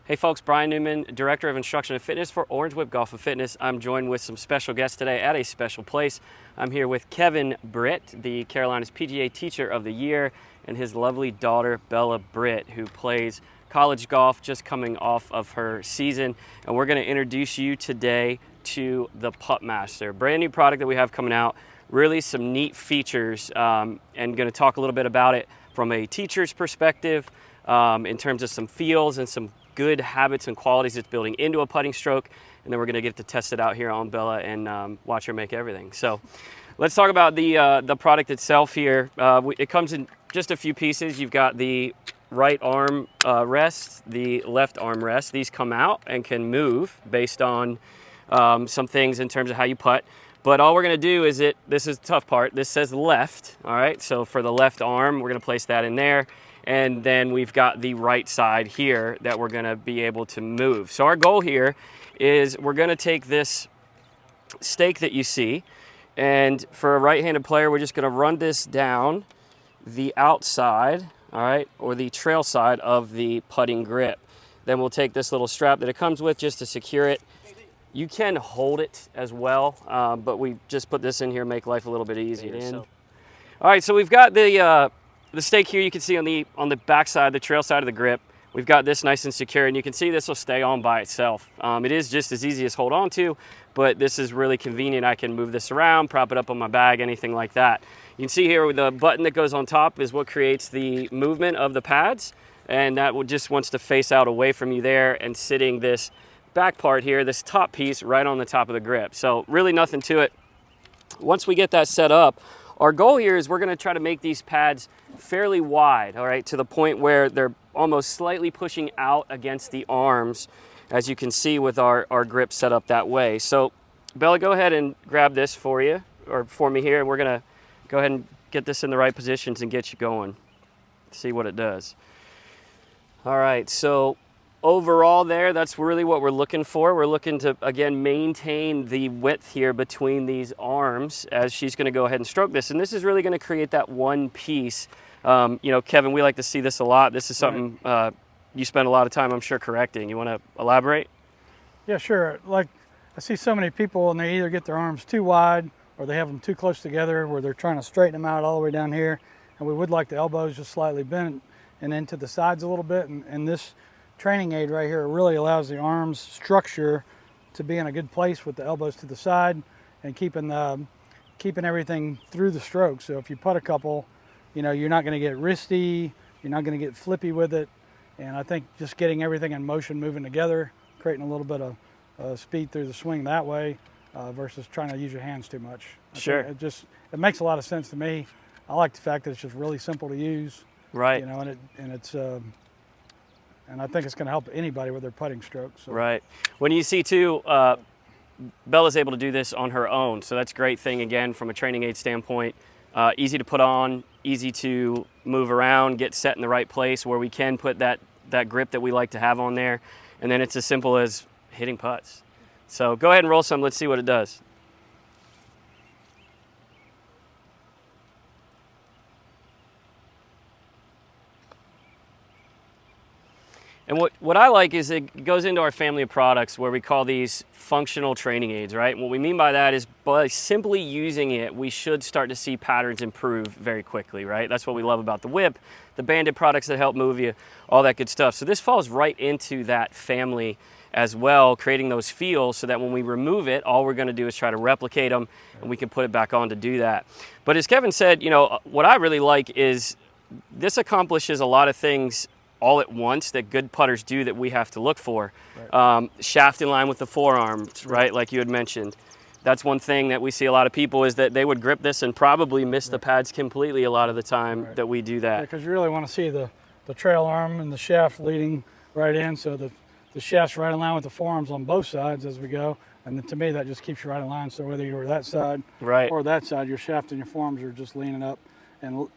Hey folks, Brian Newman, Director of Instruction and Fitness for Orange Whip Golf and Fitness. I'm joined with some special guests today at a special place. I'm here with Kevin Britt, the Carolinas PGA Teacher of the Year, and his lovely daughter, Bella Britt, who plays college golf just coming off of her season. And we're going to introduce you today to the Putt Master, brand new product that we have coming out. Really some neat features, and going to talk a little bit about it from a teacher's perspective, in terms of some feels and some good habits and qualities it's building into a putting stroke, and then we're going to get to test it out here on Bella and watch her make everything. So let's talk about the product itself here. It comes in just a few pieces. You've got the right arm rest, the left arm rest. These come out and can move based on some things in terms of how you putt. But all we're going to do is this is the tough part. This says left, all right? So for the left arm, we're going to place that in there. And then we've got the right side here that we're going to be able to move. So our goal here is we're going to take this stake that you see, and for a right-handed player, we're just going to run this down the outside, all right, or the trail side of the putting grip. Then we'll take this little strap that it comes with just to secure it. You can hold it as well, but we just put this in here, make life a little bit easier. All right, so we've got the stake here. You can see on the back side, the trail side of the grip, we've got this nice and secure, and you can see this will stay on by itself. It is just as easy as hold on to, but this is really convenient. I can move this around, prop it up on my bag, anything like that. You can see here with the button that goes on top is what creates the movement of the pads, and that just wants to face out away from you there and sitting this back part here, this top piece right on the top of the grip. So really nothing to it. Once we get that set up, our goal here is we're going to try to make these pads fairly wide, all right, to the point where they're almost slightly pushing out against the arms, as you can see with our grip set up that way. So Bella, go ahead and grab this for you, or for me here, and we're going to go ahead and get this in the right positions and get you going. See what it does. All right, so overall there, that's really what we're looking for. We're looking to, again, maintain the width here between these arms as she's going to go ahead and stroke this. And this is really going to create that one piece. You know, Kevin, we like to see this a lot. This is something you spend a lot of time, I'm sure, correcting. You want to elaborate? Yeah, sure. Like, I see so many people, and they either get their arms too wide or they have them too close together where they're trying to straighten them out all the way down here. And we would like the elbows just slightly bent and into the sides a little bit. And this training aid right here really allows the arms structure to be in a good place with the elbows to the side and keeping everything through the stroke. So if you putt a couple, you know, you're not going to get wristy, you're not going to get flippy with it. And I think just getting everything in motion, moving together, creating a little bit of speed through the swing that way versus trying to use your hands too much. Sure. It makes a lot of sense to me. I like the fact that it's just really simple to use. Right. You know, and I think it's going to help anybody with their putting stroke. So. Right. When you see too, Bella's able to do this on her own, so that's a great thing, again, from a training aid standpoint. Easy to put on, easy to move around, get set in the right place where we can put that grip that we like to have on there. And then it's as simple as hitting putts. So go ahead and roll some. Let's see what it does. And what I like is it goes into our family of products where we call these functional training aids, right? And what we mean by that is by simply using it, we should start to see patterns improve very quickly, right? That's what we love about the whip, the banded products that help move you, all that good stuff. So this falls right into that family as well, creating those feels so that when we remove it, all we're going to do is try to replicate them, and we can put it back on to do that. But as Kevin said, you know, what I really like is this accomplishes a lot of things all at once that good putters do that we have to look for. Right. Shaft in line with the forearms, right, like you had mentioned. That's one thing that we see a lot of people is that they would grip this and probably miss the pads completely a lot of the time that we do that. Because you really want to see the trail arm and the shaft leading right in, so the shaft's right in line with the forearms on both sides as we go. And then to me, that just keeps you right in line. So whether you're that side or that side, your shaft and your forearms are just leaning up and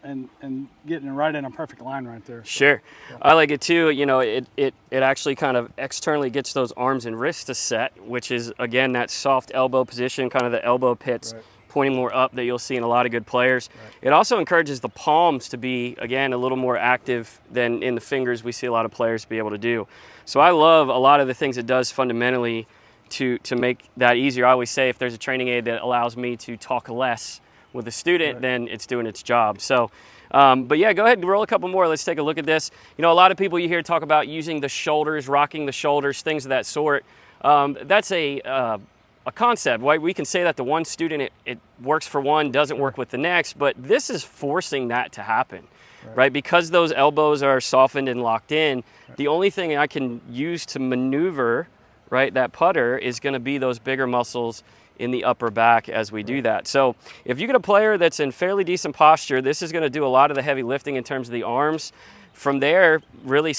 getting it right in a perfect line right there. Sure. Yeah. I like it too. You know, it actually kind of externally gets those arms and wrists to set, which is, again, that soft elbow position, kind of the elbow pits pointing more up that you'll see in a lot of good players. Right. It also encourages the palms to be, again, a little more active than in the fingers we see a lot of players be able to do. So I love a lot of the things it does fundamentally to make that easier. I always say if there's a training aid that allows me to talk less with a student, right, then it's doing its job. So, but yeah, go ahead and roll a couple more. Let's take a look at this. You know, a lot of people you hear talk about using the shoulders, rocking the shoulders, things of that sort. That's a concept. Right? We can say that to one student, it works for one, doesn't work with the next, but this is forcing that to happen, right? Because those elbows are softened and locked in, the only thing I can use to maneuver, right, that putter is going to be those bigger muscles in the upper back as we do that. So if you get a player that's in fairly decent posture, this is going to do a lot of the heavy lifting in terms of the arms. From there, really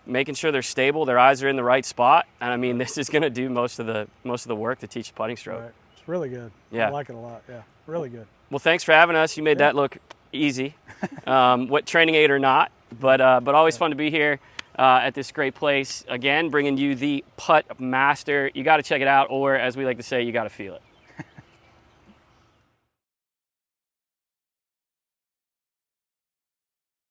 making sure they're stable, their eyes are in the right spot, and I mean, this is going to do most of the work to teach putting stroke. Right. It's really good. Yeah, I like it a lot. Yeah, really good. Well, thanks for having us. You made that look easy, what training aid or not, but always fun to be here at this great place. Again, bringing you the Putt Master. You got to check it out, or as we like to say, you got to feel it.